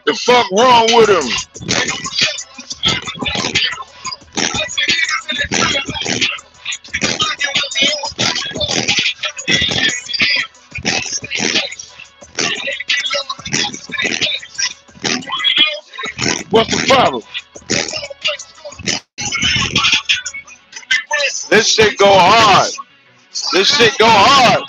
The fuck wrong with him? What's the problem? This shit go hard. This shit go hard.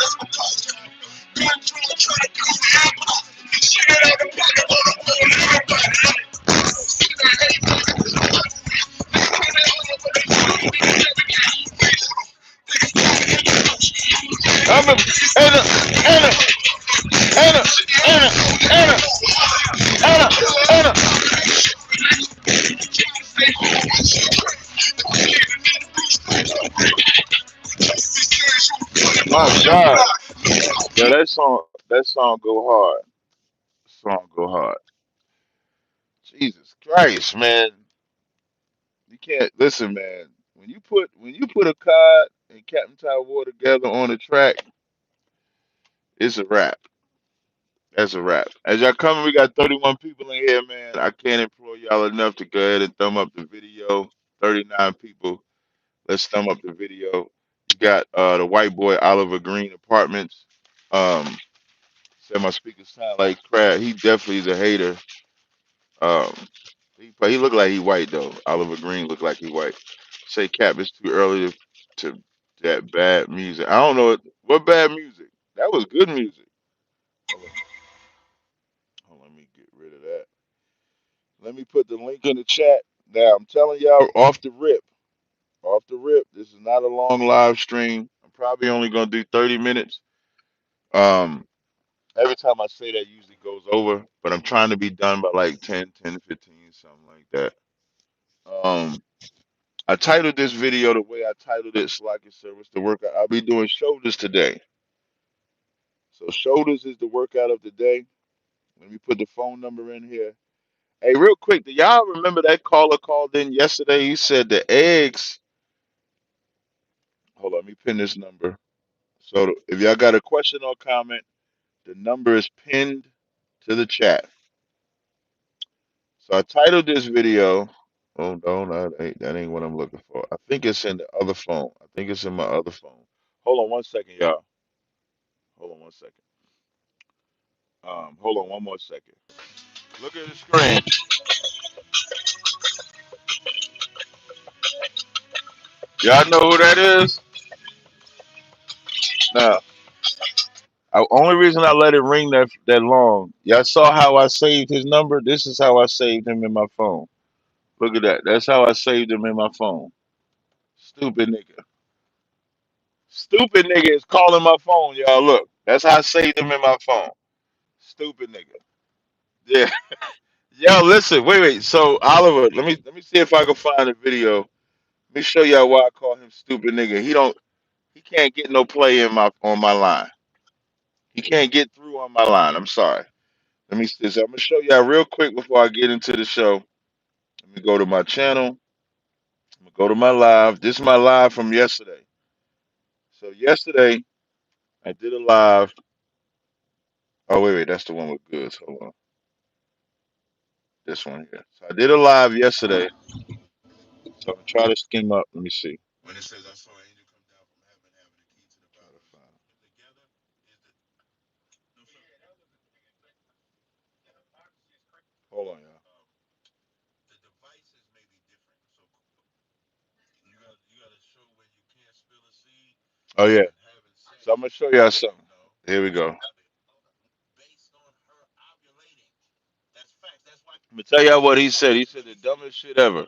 I'm a, and a, and a, and a, and a, and a, and a, and a. My God. Yeah, that song go hard. Song go hard. Jesus Christ, man. You can't listen, man. When you put a cod and Captain War together on the track, it's a wrap. That's a wrap. As y'all coming, we got 31 people in here, man. I can't implore y'all enough to go ahead and thumb up the video. 39 people. Let's thumb up the video. You got the white boy Oliver Green Apartments. Um, said my speakers sound like crap. He definitely is a hater. Um, he look like he white though. Oliver Green look like he white. Say Cap, it's too early to that bad music. I don't know what bad music. That was good music. Hold on, let me get rid of that. Let me put the link in the chat. Now I'm telling y'all off the rip. Off the rip. This is not a long live stream. I'm probably only gonna do 30 minutes. Um, every time I say that usually goes over, but I'm trying to be done by like 10, 15, something like that. Um, I titled this video the way I titled it, Slack Service the workout. I'll be doing shoulders today. So shoulders is the workout of the day. Let me put the phone number in here. Hey, real quick, do y'all remember that caller called in yesterday? He said the eggs. Hold on, let me pin this number. So if y'all got a question or comment, the number is pinned to the chat. So I titled this video. Oh no, that ain't what I'm looking for. I think it's in the other phone. I think it's in my other phone. Hold on one second, y'all. Hold on one second. Hold on one more second. Look at the screen. Y'all know who that is? Nah. Only reason I let it ring that long. Y'all saw how I saved his number. This is how I saved him in my phone. Look at that. That's how I saved him in my phone. Stupid nigga. Stupid nigga is calling my phone, y'all. Look. That's how I saved him in my phone. Stupid nigga. Yeah. Yo, listen. Wait. So Oliver, let me see if I can find a video. Let me show y'all why I call him stupid nigga. He can't get no play in my on my line. He can't get through on my line. I'm sorry. Let me see. So I'm gonna show y'all real quick before I get into the show. Let me go to my channel. I'm gonna go to my live. This is my live from yesterday. So yesterday I did a live. Oh wait, that's the one with goods. Hold on. This one here. So I did a live yesterday. So I'm gonna try to skim up. Let me see. When it says I saw an angel come down from heaven having the key to the power together is the no sir. Hold on, y'all. The devices may be different. So you gotta show where you can't spill a seed. Oh yeah. So I'm gonna show y'all something. Here we go. I'm gonna tell y'all what he said. He said the dumbest shit ever.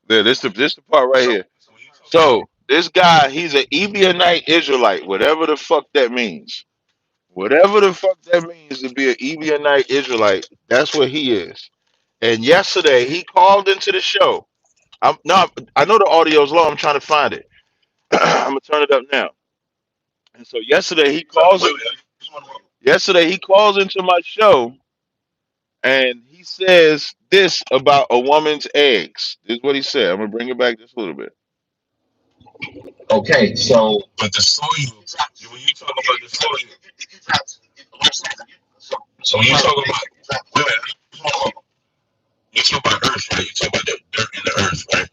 There, this the part right here. So this guy, he's an Ebionite Israelite, whatever the fuck that means. Whatever the fuck that means to be an Ebionite Israelite, that's what he is. And yesterday he called into the show. I'm no, I know the audio's low. I'm trying to find it. I'm gonna turn it up now. And so yesterday he calls into my show and he says this about a woman's eggs. This is what he said. I'm gonna bring it back just a little bit. Okay, so but the soil, when you talk about the soil, so when you talk about wait, wait, you talk about earth, right? You talk about the dirt in the earth, right?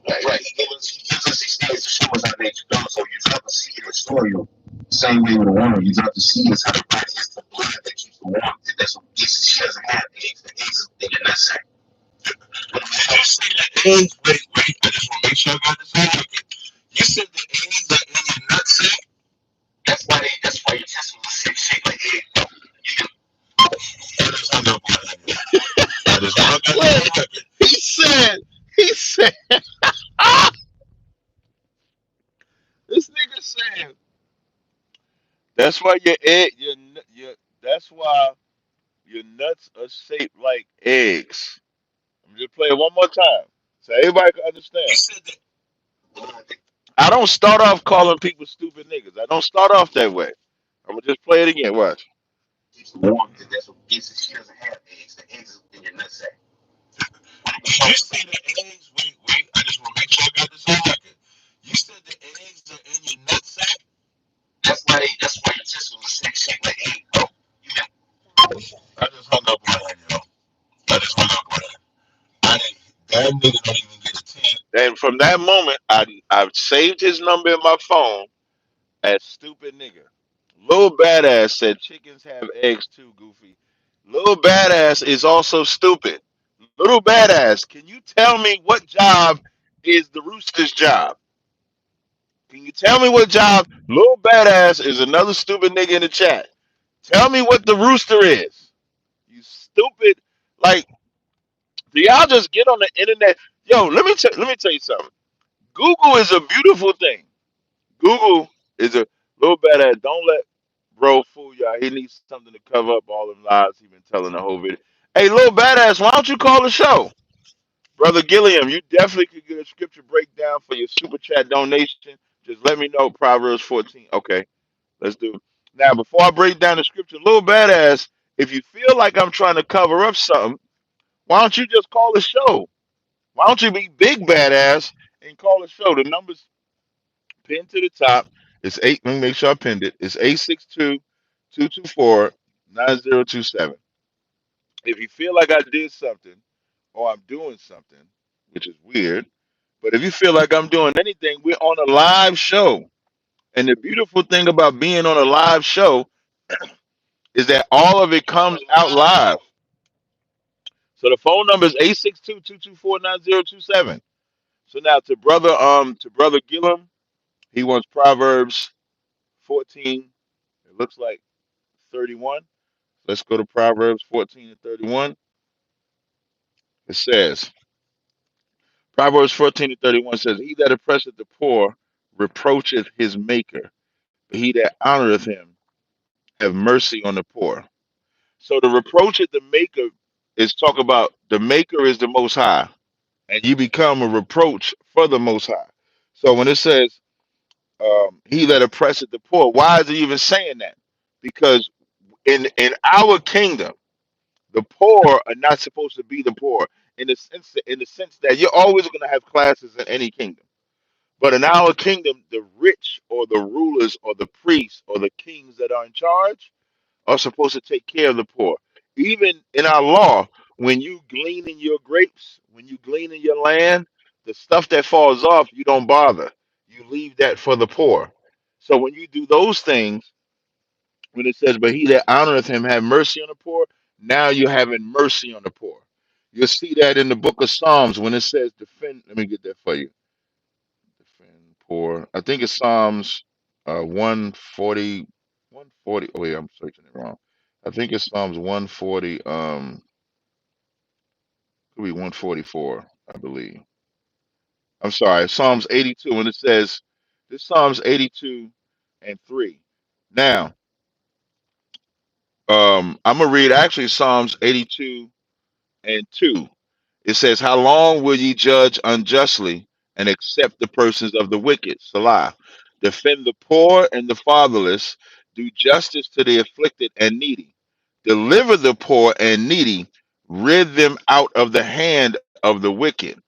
Right. He gives us these things to show us how nature goes. So you drop a seed in the soil, same way with a woman. You drop the seed is how the body is the blood that keeps the warmth. And that's what gets she doesn't have eggs. The eggs in your nutsack. Did you say the eggs? Wait. I just want to make sure I got this right. You said the eggs are in your nutsack. That's why your testicles are shaped like eggs. I just hung up on that. I just hung up on that. He said, ah, this nigga said, that's why your egg, that's why your nuts are shaped like eggs. I'm just play it one more time so everybody can understand. You said that. I don't start off calling people stupid niggas. I don't start off that way. I'm gonna just play it again. Watch. Warmth, that's what gets it. She doesn't have eggs. The eggs is in your nutsack. Did you say the eggs? Wait. I just want to make sure I got this on record. You said the eggs are in your nutsack. That's why your testicles are shaped like eggs, bro. I just hung up on that, yo. I just hung up on that. I didn't. That nigga don't even get a team. And from that moment, I've saved his number in my phone as stupid nigga. Lil Badass said chickens have eggs too, Goofy. Lil Badass is also stupid. Little Badass, can you tell me what job is the rooster's job? Can you tell me what job? Little Badass is another stupid nigga in the chat. Tell me what the rooster is. You stupid. Like, do y'all just get on the internet? Yo, let me tell you something. Google is a beautiful thing. Google is a little badass. Don't let bro fool y'all. He needs something to cover up all them lies he been telling the whole video. Hey, little badass, why don't you call the show? Brother Gilliam, you definitely could get a scripture breakdown for your super chat donation. Just let me know. Proverbs 14. Okay, let's do it. Now, before I break down the scripture, little badass, if you feel like I'm trying to cover up something, why don't you just call the show? Why don't you be big badass and call the show? The numbers pinned to the top. It's eight. Let me make sure I pinned it. It's 862-224-9027. If you feel like I did something or I'm doing something, which is weird, but if you feel like I'm doing anything, we're on a live show. And the beautiful thing about being on a live show is that all of it comes out live. So the phone number is 862-224-9027. So now to brother Gillum, he wants Proverbs 14. It looks like 31. Let's go to Proverbs 14 and 31. It says, Proverbs 14 and 31 says, he that oppresseth the poor reproacheth his maker, but he that honoreth him have mercy on the poor. So the reproach of the maker is talk about the maker is the most high, and you become a reproach for the most high. So when it says he that oppresseth the poor, why is it even saying that? Because in our kingdom, the poor are not supposed to be the poor in the sense that you're always going to have classes in any kingdom. But in our kingdom, the rich or the rulers or the priests or the kings that are in charge are supposed to take care of the poor. Even in our law, when you glean in your grapes, when you glean in your land, the stuff that falls off, you don't bother. You leave that for the poor. So when you do those things, when it says, but he that honoreth him have mercy on the poor, now you're having mercy on the poor. You'll see that in the book of Psalms when it says, defend, let me get that for you. Defend poor. I think it's Psalms 140, 140. Oh, wait, I'm searching it wrong. I think it's Psalms 140, could be 144, I believe. I'm sorry, Psalms 82, when it says, this Psalms 82 and 3. Now, I'm going to read actually Psalms 82 and 2. It says, how long will ye judge unjustly and accept the persons of the wicked? Salah. Defend the poor and the fatherless. Do justice to the afflicted and needy. Deliver the poor and needy. Rid them out of the hand of the wicked.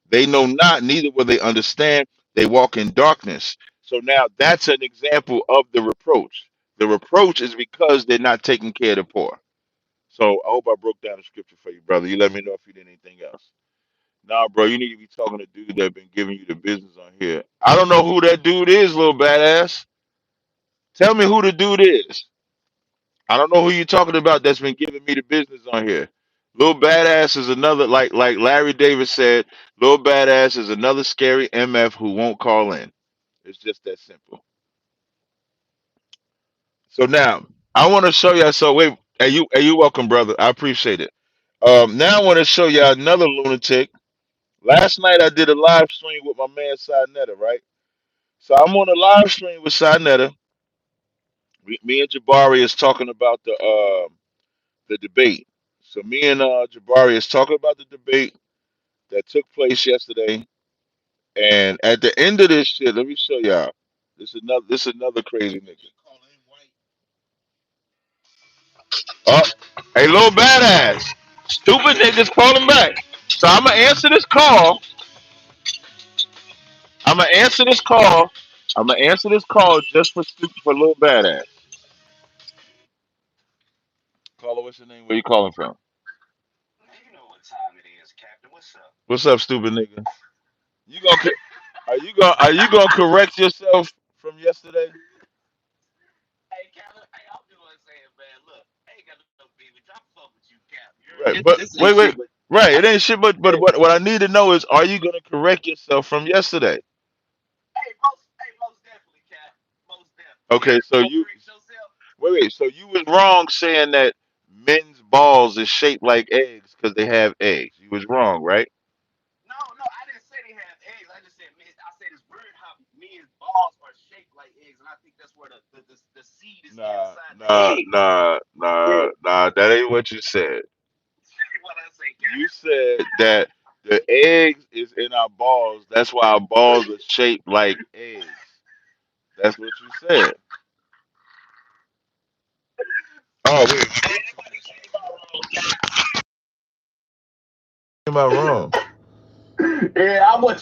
They know not, neither will they understand. They walk in darkness. So now that's an example of the reproach. The reproach is because they're not taking care of the poor. So I hope I broke down the scripture for you, brother. You let me know if you did anything else. Nah, bro, you need to be talking to dude that been giving you the business on here. I don't know who that dude is, little badass. Tell me who the dude is. I don't know who you're talking about that's been giving me the business on here. Little badass is another, like Larry Davis said, little badass is another scary MF who won't call in. It's just that simple. So now I want to show y'all. So wait, are you welcome, brother? I appreciate it. Now I want to show y'all another lunatic. Last night I did a live stream with my man Sinetta, right? So I'm on a live stream with Sinetta. Me and Jabari is talking about the debate. So me and Jabari is talking about the debate that took place yesterday. And at the end of this shit, let me show y'all. This is another crazy nigga. Oh, hey, little badass. Stupid niggas calling back. So I'm gonna answer this call. I'm gonna answer this call. I'm gonna answer this call just for stupid for little badass. Caller, what's your name? Where you calling from? What's up, stupid nigga? You gonna are you gonna correct yourself from yesterday? Right, but wait. Right, it ain't shit. But what I need to know is, are you gonna correct yourself from yesterday? Okay, so you wait. So you was wrong saying that men's balls is shaped like eggs because they have eggs. You was wrong, right? Nah. That ain't what you said. You said that the eggs is in our balls. That's why our balls are shaped like eggs. That's what you said. Oh wait, am I wrong?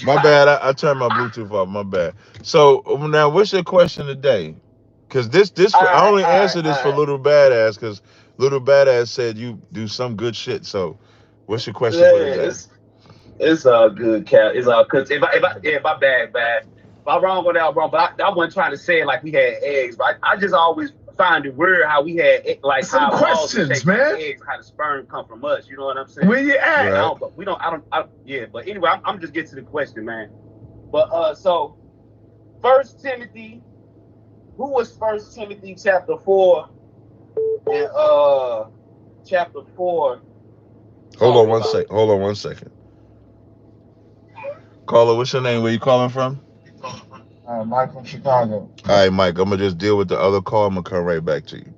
My bad. I turned my Bluetooth off. My bad. So now, what's your question today? Because this I only answer this for Little Badass because Little Badass said you do some good shit. So, what's your question for today? It's all good, Cal. It's all cause if I yeah, my bad. If I'm wrong on that, wrong. But I wasn't trying to say it like we had eggs. But I just always find it weird how we had like some how questions, man. Like eggs, how the sperm come from us. You know what I'm saying? Where you at? Right. But we don't. I don't. Yeah. But anyway, I'm just getting to the question, man. But so First Timothy, who was First Timothy chapter 4 and chapter 4? Hold on one second. Caller, what's your name? Where you calling from? Mike from Chicago. All right, Mike. I'm gonna just deal with the other call. I'm gonna come right back to you.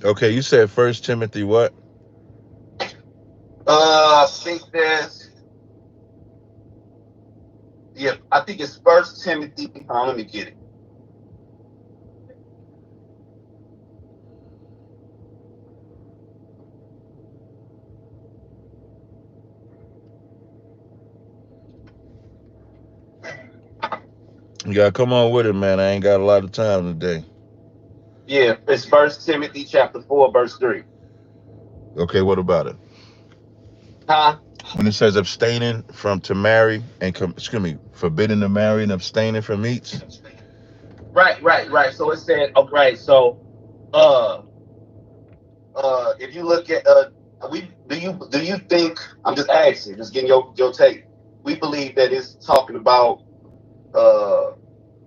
Okay, you said First Timothy what? I think there's yeah. I think it's First Timothy. Let me get it. You gotta come on with it, man. I ain't got a lot of time today. Yeah, it's First Timothy chapter 4, verse 3. Okay, what about it? Huh? When it says abstaining from to marry and excuse me, forbidden to marry and abstaining from meats. Right. So it said, oh, right. So, uh, if you look at we do you think I'm just asking, just getting your take. We believe that it's talking about uh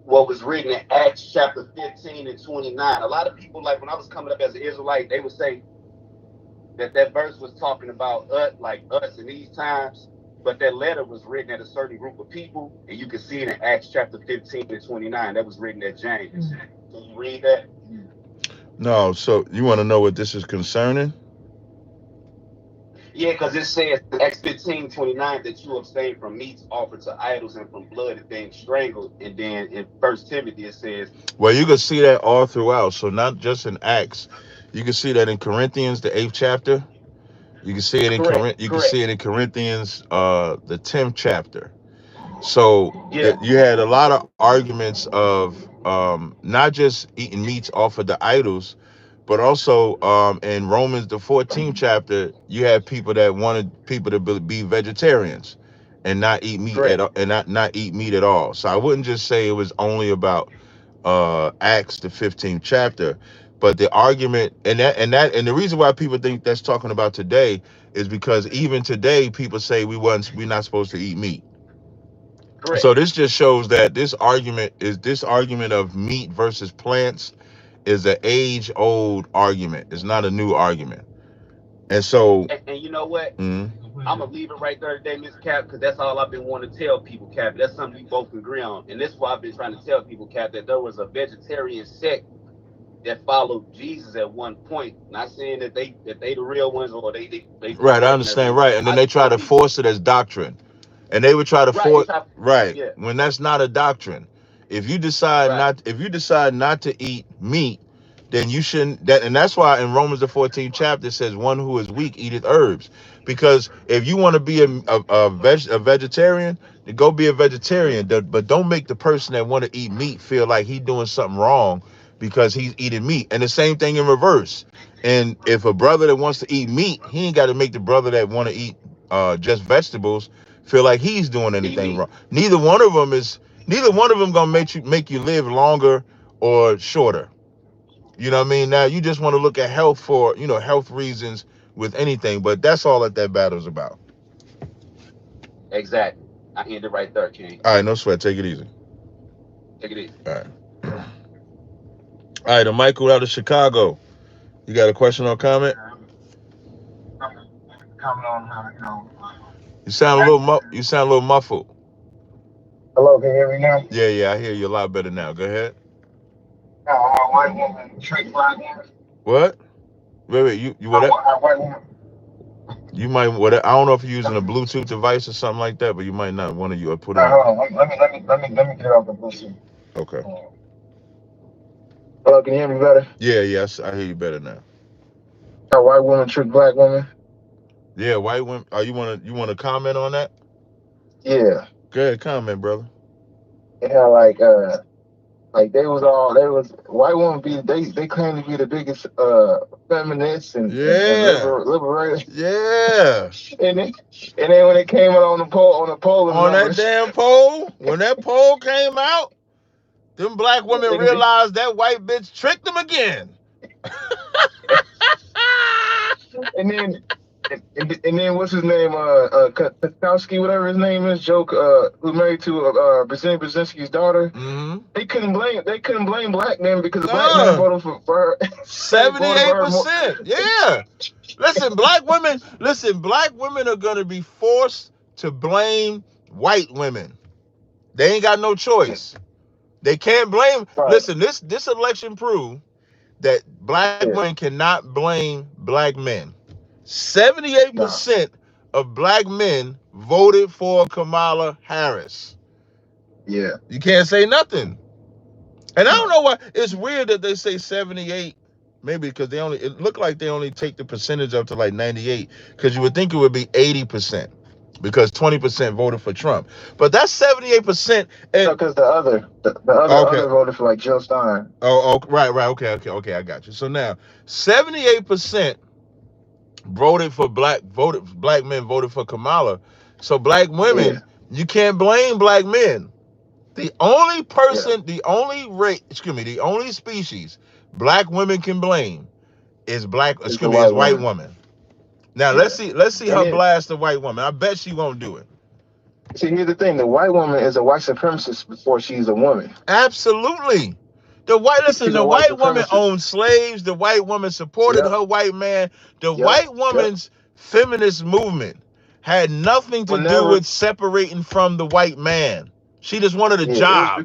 what was written in Acts chapter 15 and 29. A lot of people, like when I was coming up as an Israelite, they would say that verse was talking about us, like us in these times, but that letter was written at a certain group of people, and you can see it in Acts chapter 15 and 29. That was written at James. Can you read that? No, so you want to know what this is concerning? Yeah, because it says in Acts 15:29 that you abstain from meats offered to idols and from blood and things strangled. And then in First Timothy it says, Well, you can see that all throughout. So not just in Acts, you can see that in Corinthians, the 8th chapter. You can see it in correct, Corinth. You can correct. see it in Corinthians, the 10th chapter. So Yeah, you had a lot of arguments of not just eating meats offered to idols, but also in Romans the 14th chapter, you have people that wanted people to be vegetarians and not eat meat at correct. all, and not eat meat at all. So I wouldn't just say it was only about Acts the 15th chapter, but the argument and the reason why people think that's talking about today is because even today people say we're not supposed to eat meat. So Correct. this just shows that this argument of meat versus plants is an age old argument. It's not a new argument. And so, And you know what? mm, I'm gonna leave it right there today, Miss Cap, because that's all I've been wanting to tell people, Cap. That's something we both agree on, and that's why I've been trying to tell people, Cap, that there was a vegetarian sect that followed Jesus at one point. Not saying that they the real ones or they right, I converting understand, everyone. right, and then I they just try want to people force it as doctrine. And they would try to right. They force, try, right, yeah, when that's not a doctrine. right. If you decide not to eat meat, then you shouldn't that and that's why in Romans the 14th chapter it says one who is weak eateth herbs. Because if you want to be a vegetarian, then go be a vegetarian. But don't make the person that want to eat meat feel like he's doing something wrong because he's eating meat. And the same thing in reverse. And if a brother that wants to eat meat, he ain't got to make the brother that want to eat just vegetables feel like he's doing Eat anything meat. wrong. Neither one of them gonna make you live longer or shorter. You know what I mean? Now you just want to look at health for health reasons with anything, but that's all that battle's about. Exactly. I end it right there, King. All right, no sweat. Take it easy. Take it easy. All right. All right, Michael out of Chicago. You got a question or comment? Comment on how, You sound a little muffled. hello, can you hear me now? Yeah, I hear you a lot better now. Go ahead. How a white woman trick black woman. What? Wait, you How what? a white woman. You might what? I don't know if you're using a Bluetooth device or something like that, but you might not want to. You put it on. Hold on. Let me get off the Bluetooth. Okay. Hello, can you hear me better? Yeah, yes, I hear you better now. How white woman trick black woman. Yeah, white women. Oh, you want to comment on that? Yeah. Go ahead, comment, brother. Yeah, like they was white women be they claim to be the biggest feminists and Yeah, liberators. yeah. and then and then when it came out on the polling On that numbers, damn poll, when that poll came out, them black women and then, realized that white bitch tricked them again. and then and then what's his name? Kotowski, whatever his name is, Joke, who's married to Brzezinski's daughter. Mm-hmm. They couldn't blame black men because the black men Uh, voted for her. They voted for her more. 78%. Yeah. Black women are gonna be forced to blame white women. They ain't got no choice. They can't blame. Right. Listen, this election proved that black Yeah. women cannot blame black men. No. 78% of black men voted for Kamala Harris. Yeah. You can't say nothing. And I don't No. know why it's weird that they say 78. Maybe because it looked like they only take the percentage up to like 98. Because you would think it would be 80%. because 20% voted for Trump. But that's 78%. No, And because the other okay. voted for like Jill Stein. Right. Okay. I got you. So now 78% black men voted for Kamala. So black Yeah, women, you can't blame black men. The only yeah. person, the only race, the only species black women can blame is It's the is white white woman. woman. Now Yeah, let's see and her then blast the white woman. I bet she won't do it. see, here's the thing: the white woman is a white supremacist before she's a woman. Absolutely. She's The a white white woman supremacist. owned slaves. The white woman supported Yep, her white man. The yep, white yep. woman's feminist movement had nothing to do Whenever, with separating from the white man. She just wanted a yeah, it was job.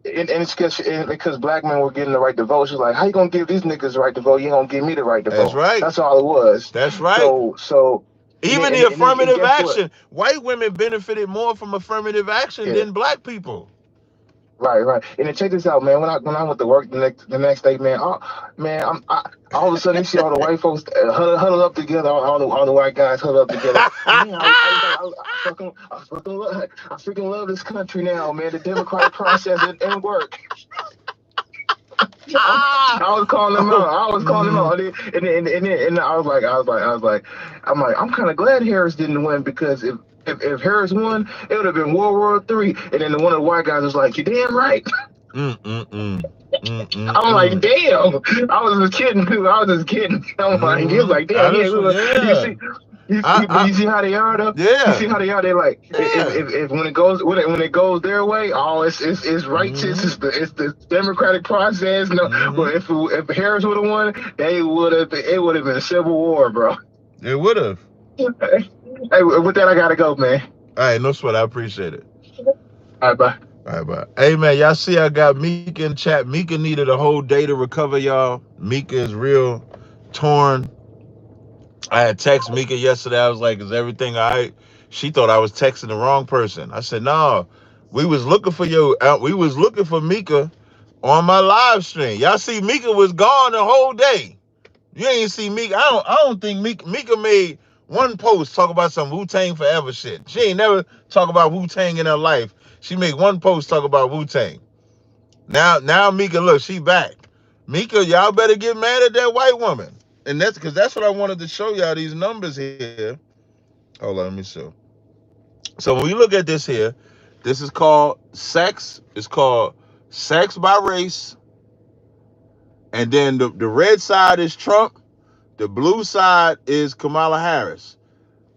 and it's because black men were getting the right to vote. She's like, how you gonna give these niggas the right to vote? You ain't gonna give me the right to That's vote. right. That's all it was. That's right. So, Even the and affirmative guess what? action, white women benefited more from affirmative action Yeah. than black people. Right. And then check this out, man. When I went to work the next day, man, all of a sudden you see all the white folks huddle up together, all the white guys huddle up together. Man, I was like, I freaking love this country now, man. The democratic process it work. I was calling them out. I was calling them out, and I'm kind of glad Harris didn't win because if Harris won, it would have been World War III. And then one of the white guys was like, "You damn right." I'm like, damn. I was just kidding. I was just kidding. I'm like, he was like, I damn, yeah. just, You yeah. see, but you see how they are though. You Yeah. see how they are. They like Yeah. if when it goes their way, it's righteous. It's the democratic process. No, but if Harris would have won, it would have been a civil war, bro. It would have. Hey, with that, I gotta go, man. All right, no sweat. I appreciate it. All right, bye. All right, bye. Hey, man, y'all see I got Mika in chat. Mika needed a whole day to recover, y'all. Mika is real torn. I had text Mika yesterday. I was like, is everything all right? She thought I was texting the wrong person. I said, no, we was looking for Mika on my live stream. Y'all see Mika was gone the whole day. You ain't see Mika. I don't think Mika made one post talk about some Wu-Tang Forever shit. She ain't never talk about Wu-Tang in her life. She made one post talk about Wu-Tang. Now Mika, look, she back. Mika, y'all better get mad at that white woman. And that's because that's what I wanted to show y'all, these numbers here. Hold on, let me show. So when we look at this here, this is called sex. It's called sex by race. And then the red side is Trump. The blue side is Kamala Harris.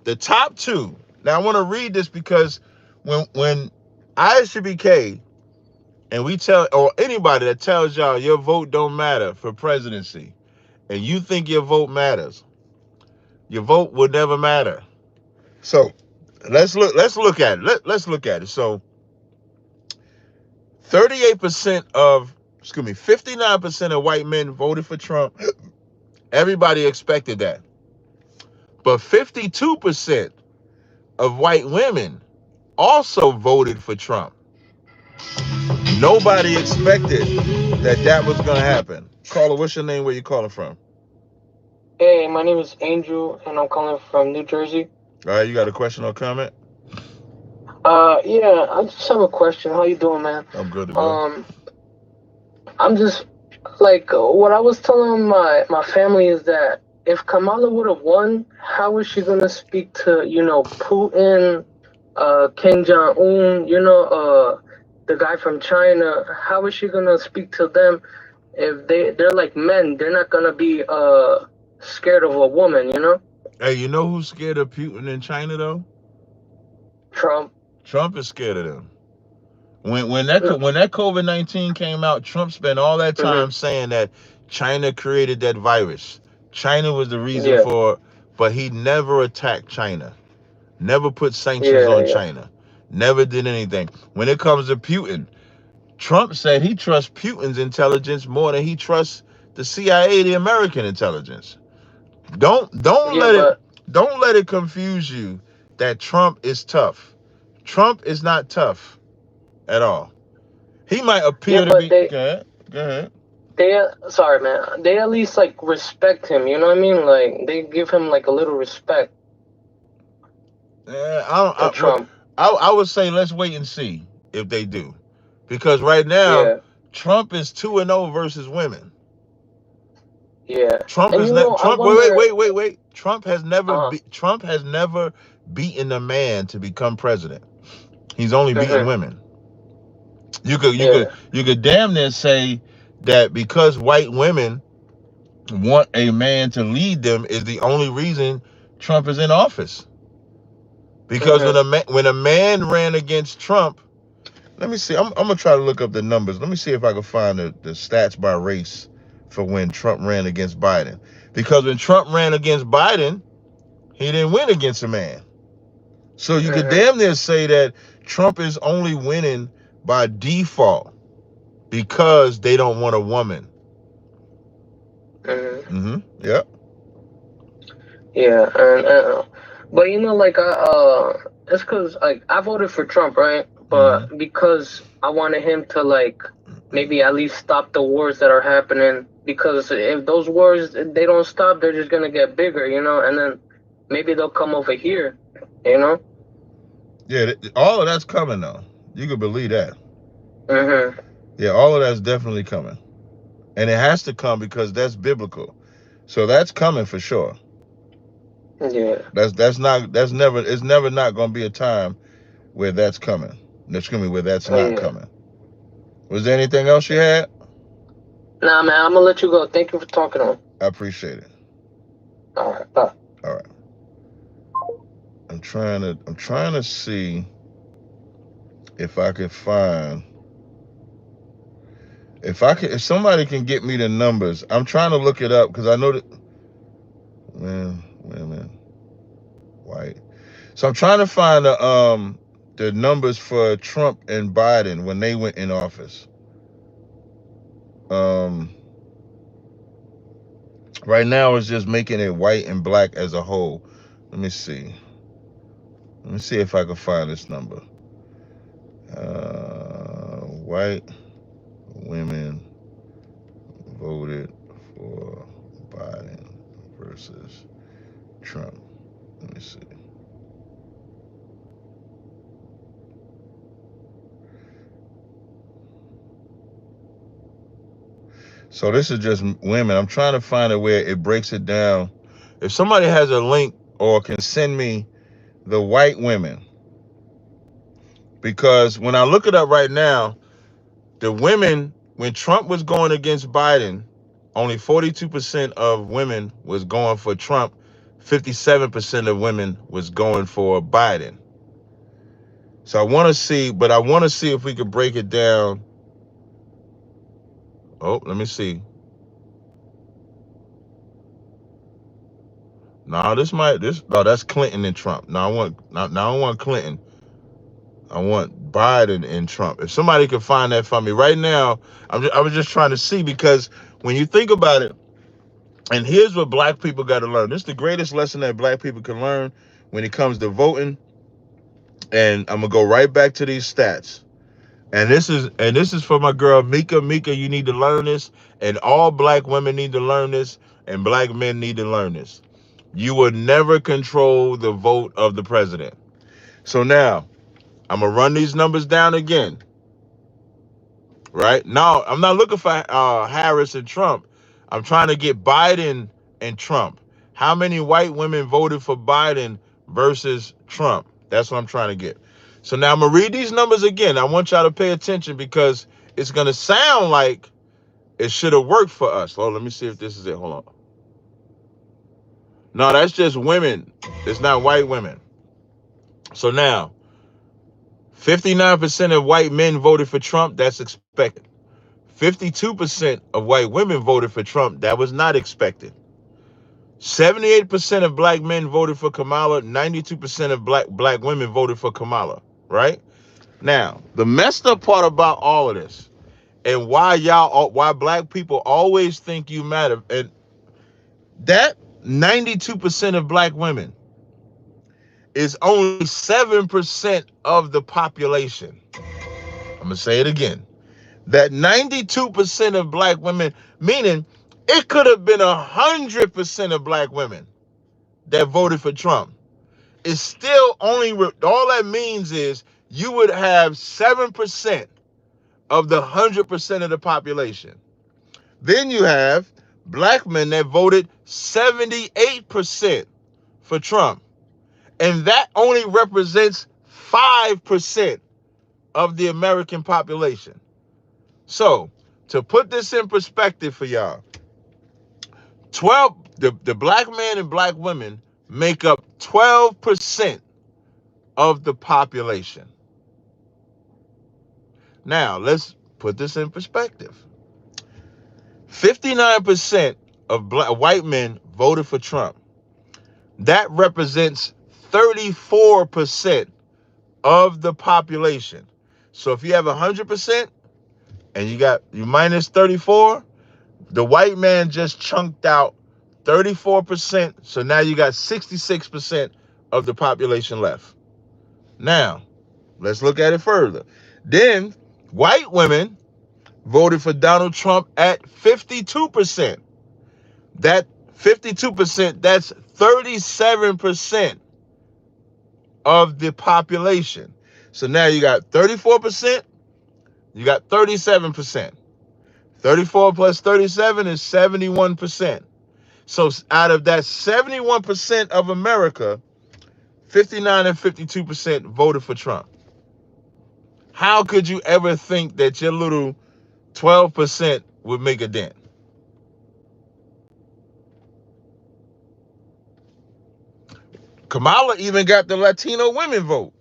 The top two. Now I want to read this because when ISBK and we tell, or anybody that tells y'all your vote don't matter for presidency, and you think your vote matters, your vote will never matter. So let's look at it. Let's look at it. So 59% of white men voted for Trump. Everybody expected that. But 52% of white women also voted for Trump. Nobody expected that was going to happen. Caller, what's your name? Where you calling from? Hey, my name is Angel, and I'm calling from New Jersey. All right, you got a question or comment? Yeah, I just have a question. How you doing, man? I'm good to go. I'm just like what I was telling my family is that if Kamala would have won, how is she gonna speak to Putin, Kim Jong Un, the guy from China? How is she gonna speak to them if they're like men? They're not gonna be scared of a woman, Hey, you know who's scared of Putin in China though? Trump. Trump is scared of them. When that COVID-19 came out, Trump spent all that time saying that China created that virus. China was the reason for it, but he never attacked China. Never put sanctions on China. Never did anything. When it comes to Putin, Trump said he trusts Putin's intelligence more than he trusts the CIA, the American intelligence. Don't let it confuse you that Trump is tough. Trump is not tough at all. He might appear to be. Go ahead. Sorry, man. They at least like respect him. You know what I mean? Like they give him like a little respect. for Well, Trump. I would say let's wait and see if they do, because right now Yeah, Trump is 2-0 versus women. yeah. Trump And is you not know, I Trump. Wait, wonder. wait, wait, wait, wait. Uh, Trump has never beaten a man to become president. He's only beaten mhm, women. You could you could yeah, you could damn near say that because white women want a man to lead them is the only reason Trump is in office. Because mhm, when a man ran against Trump, let me see. I'm gonna try to look up the numbers. Let me see if I can find the stats by race for when Trump ran against Biden. Because when Trump ran against Biden, he didn't win against a man. So you could mhm, damn near say that Trump is only winning by default because they don't want a woman. mhm. Yeah. Yeah, and but you know, like it's because like I voted for Trump, right? Mm-hmm. But because I wanted him to like maybe at least stop the wars that are happening. Because if those wars they don't stop, they're just gonna get bigger, you know. And then maybe they'll come over here, you know. Yeah. All of that's coming though. You could believe that. Mhm. Yeah. All of that's definitely coming, and it has to come because that's biblical. So that's coming for sure. Yeah. That's never it's never not gonna be a time where that's coming. Excuse me, where that's Oh not yeah. coming. Was there anything else you had? Nah, man, I'm gonna let you go. Thank you for talking on. I appreciate it. All right. Bye. All right. I'm trying to see if I can find if somebody can get me the numbers. I'm trying to look it up because I know that man, women, white. So I'm trying to find the numbers for Trump and Biden when they went in office. Um right now it's just making it white and black as a whole. Let me see. Let me see if I can find this number. White women voted for Biden versus Trump. Let me see. So this is just women. I'm trying to find it where it breaks it down. If somebody has a link or can send me the white women, because when I look it up right now, the women, when Trump was going against Biden, only 42% of women was going for Trump. 57% of women was going for Biden. So I want to see if we could break it down. Oh, let me see. No, no, that's Clinton and Trump. No, I don't want Clinton. I want Biden and Trump. If somebody could find that for me right now, I was just trying to see because when you think about it, and here's what black people got to learn. This is the greatest lesson that black people can learn when it comes to voting. And I'm gonna go right back to these stats. And this is for my girl Mika. Mika, you need to learn this, and all black women need to learn this, and black men need to learn this. You will never control the vote of the president. So now I'm gonna run these numbers down again. Right now, I'm not looking for Harris and Trump. I'm trying to get Biden and Trump. How many white women voted for Biden versus Trump? That's what I'm trying to get. So now I'm gonna read these numbers again. I want y'all to pay attention because it's gonna sound like it should have worked for us. Oh, let me see if this is it. Hold on. No, that's just women. It's not white women. So now, 59% of white men voted for Trump. That's expected. 52% of white women voted for Trump. That was not expected. 78% of black men voted for Kamala. 92% of black women voted for Kamala. Right? Now, the messed up part about all of this and why black people always think you matter, and that 92% of black women is only 7% of the population. I'm going to say it again. That 92% of black women, meaning it could have been 100% of black women that voted for Trump. It's still only, all that means is you would have 7% of the 100% of the population. Then you have black men that voted 78% for Trump. And that only represents 5% of the American population. So, to put this in perspective for y'all, the black men and black women make up 12% of the population. Now, let's put this in perspective. 59% of white men voted for Trump. That represents 34% of the population. So if you have 100% and you minus 34, the white man just chunked out 34%. So now you got 66% of the population left. Now, let's look at it further. Then white women voted for Donald Trump at 52%. That 52%, that's 37% of the population. So now you got 34%, you got 37%. 34 plus 37 is 71%. So out of that 71% of America, 59 and 52% voted for Trump. How could you ever think that your little 12% would make a dent? Kamala even got the Latino women vote.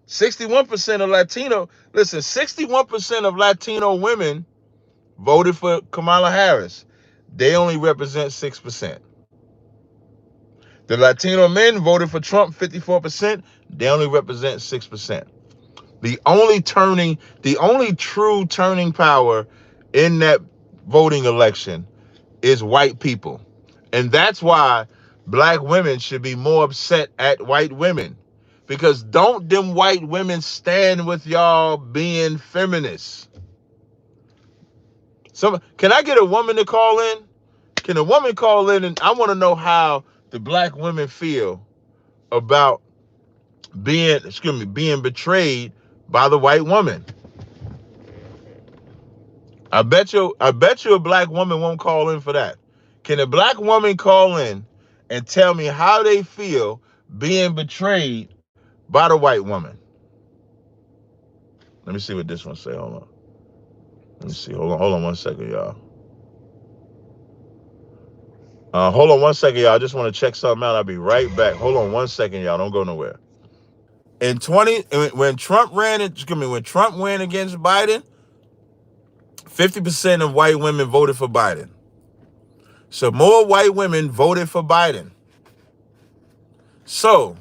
61% of Latino, listen, 61% of Latino women voted for Kamala Harris. They only represent 6%. The Latino men voted for Trump, 54%. They only represent 6%. The only true turning power in that voting election is white people. And that's why black women should be more upset at white women. Because don't them white women stand with y'all being feminists? Can I get a woman to call in? Can a woman call in? And I want to know how the black women feel about being betrayed by the white woman. I bet you a black woman won't call in for that. Can a black woman call in and tell me how they feel being betrayed by the white woman? Let me see what this one say. Hold on. Let me see. Hold on 1 second, y'all. Hold on 1 second, y'all. I just want to check something out. I'll be right back. Hold on 1 second, y'all. Don't go nowhere. When Trump ran against Biden, 50% of white women voted for Biden. So more white women voted for Biden. So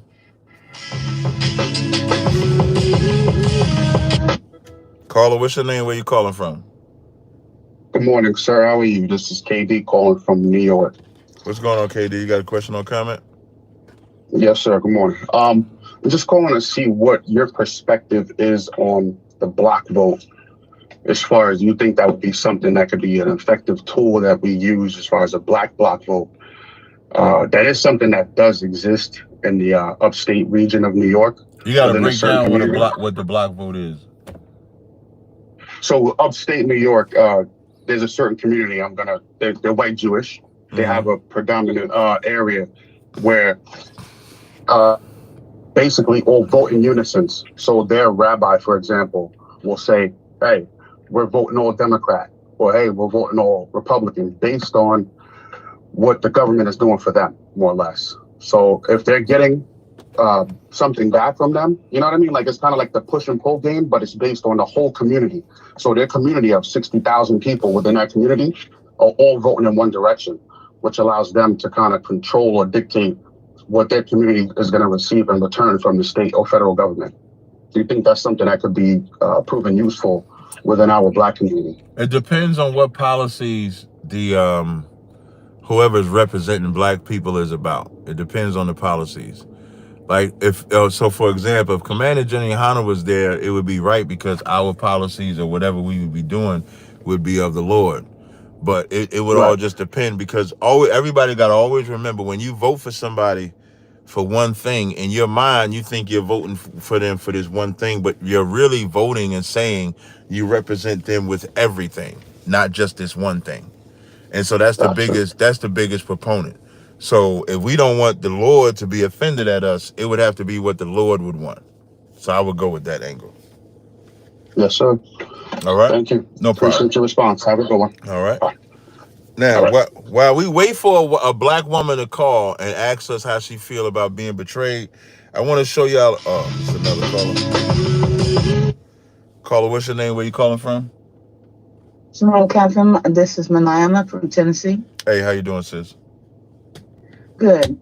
Carla, what's your name? Where you calling from? Good morning, sir. How are you? This is KD calling from New York. What's going on, KD? You got a question or comment? Yes, sir. Good morning. I'm just calling to see what your perspective is on the block vote. As far as you think that would be something that could be an effective tool that we use as far as a black block vote. That is something that does exist in the upstate region of New York. You got to break down what the block vote is. So upstate New York, there's a certain community. They're white Jewish. They have a predominant area where basically all vote in unison. So their rabbi, for example, will say, hey, we're voting all Democrat, or hey, we're voting all Republican, based on what the government is doing for them, more or less. So if they're getting something back from them, you know what I mean? Like, it's kind of like the push and pull game, but it's based on the whole community. So their community of 60,000 people within that community are all voting in one direction, which allows them to kind of control or dictate what their community is going to receive in return from the state or federal government. Do you think that's something that could be proven useful within our black community? It depends on what policies the whoever's representing black people is about. It depends on the policies. Like so for example, if Commander Jenny Hanna was there, it would be right because our policies or whatever we would be doing would be of the Lord. But it would all just depend, because everybody got to always remember, when you vote for somebody, for one thing. In your mind, you think you're voting for them for this one thing, but you're really voting and saying you represent them with everything, not just this one thing. And so that's the biggest proponent. So if we don't want the Lord to be offended at us, it would have to be what the Lord would want. So I would go with that angle. Yes, sir. All right. Thank you. No problem. Appreciate your response. Have a good one. All right. Now, while we wait for a black woman to call and ask us how she feel about being betrayed, I want to show y'all. Oh, it's another caller. Caller, what's your name? Where you calling from? Hello, Catherine. This is Manana from Tennessee. Hey, how you doing, sis? Good.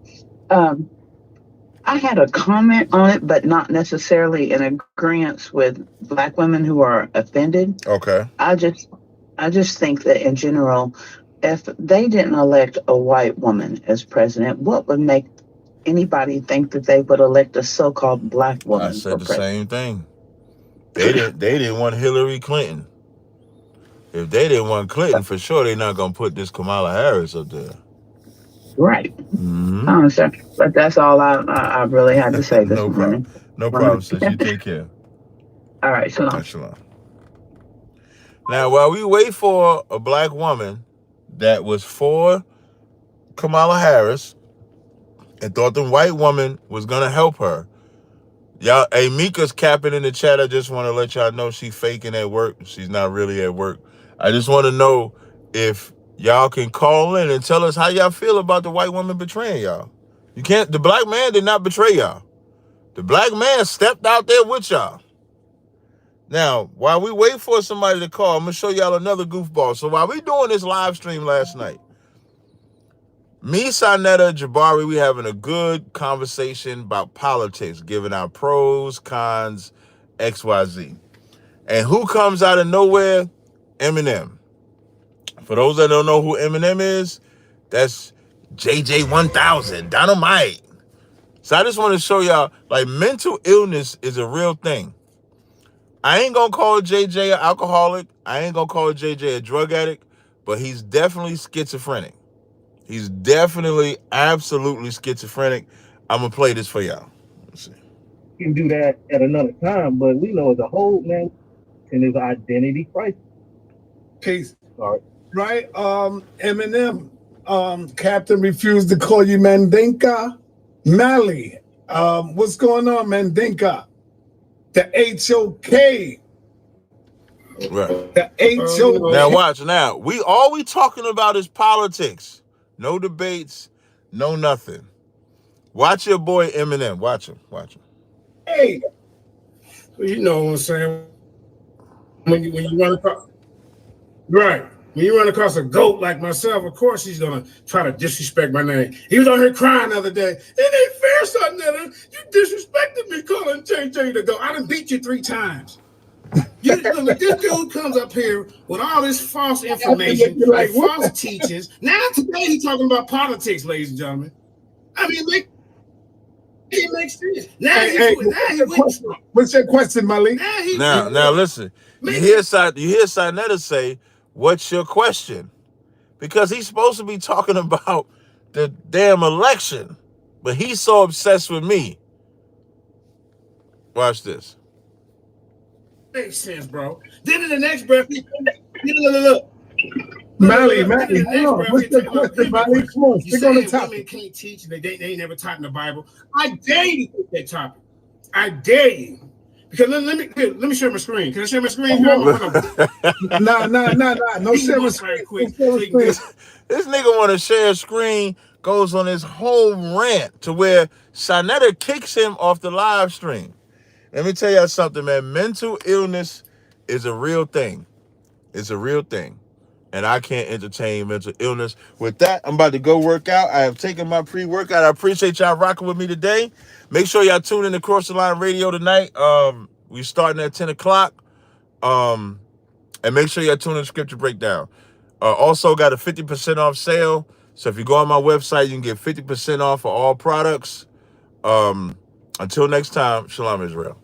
I had a comment on it, but not necessarily in agreement with black women who are offended. Okay. I just think that in general, if they didn't elect a white woman as president, what would make anybody think that they would elect a so-called black woman? I said the same thing. They didn't want Hillary Clinton. If they didn't want Clinton, for sure they're not gonna put this Kamala Harris up there. Right. Mm-hmm. I understand. But that's all I really had to say this morning. No problem, sis. You take care. All right, shalom. Shalom. Now, while we wait for a black woman that was for Kamala Harris and thought the white woman was gonna help her, y'all, hey, Mika's capping in the chat. I just want to let y'all know she's faking at work. She's not really at work. I just want to know if y'all can call in and tell us how y'all feel about the white woman betraying y'all. You can't. The black man did not betray y'all. The black man stepped out there with y'all. Now, while we wait for somebody to call, I'm going to show y'all another goofball. So while we doing this live stream last night, me, Sanetta, Jabari, we having a good conversation about politics, giving our pros, cons, XYZ. And who comes out of nowhere? Eminem. For those that don't know who Eminem is, that's JJ1000, Dynamite. So I just want to show y'all, like, mental illness is a real thing. I ain't going to call JJ an alcoholic. I ain't going to call JJ a drug addict, but he's definitely schizophrenic. He's definitely, absolutely schizophrenic. I'm going to play this for y'all. Let's see. You can do that at another time, but we know as a whole, man, and his identity crisis. Peace. Sorry. Right? Eminem, Captain refused to call you Mandinka. Mali, what's going on, Mandinka? The HOK. Right. The HOK. Now watch. Now all we talking about is politics. No debates. No nothing. Watch your boy Eminem. Watch him. Hey, you know what I'm saying? When you run across, right? When you run across a goat like myself, of course he's gonna try to disrespect my name. He was on here crying the other day. It ain't fair, son, nigga. You disrespected me calling JJ the goat. I done beat you 3 times. Look, this dude comes up here with all this false information, like false teachings. Now today he's talking about politics, ladies and gentlemen. I mean, it makes sense. What's your question, Malik? Now listen. You hear Sinetta say, "What's your question?" Because he's supposed to be talking about the damn election, but he's so obsessed with me. Watch this. Makes sense, bro. Then in the next breath, look. Mally, what's the question, Mally? Come on, stick on the topic. Women can't teach, and they ain't never taught in the Bible. I dare you to take that topic. I dare you. Because let me share my screen. Can I share my screen? No, share my screen. This nigga want to share a screen, goes on his whole rant to where Sanetta kicks him off the live stream. Let me tell y'all something, man. Mental illness is a real thing. It's a real thing. And I can't entertain mental illness. With that, I'm about to go work out. I have taken my pre-workout. I appreciate y'all rocking with me today. Make sure y'all tune in to Cross the Line Radio tonight. We're starting at 10 o'clock. And make sure y'all tune in to Scripture Breakdown. Also got a 50% off sale. So if you go on my website, you can get 50% off for all products. Until next time, Shalom Israel.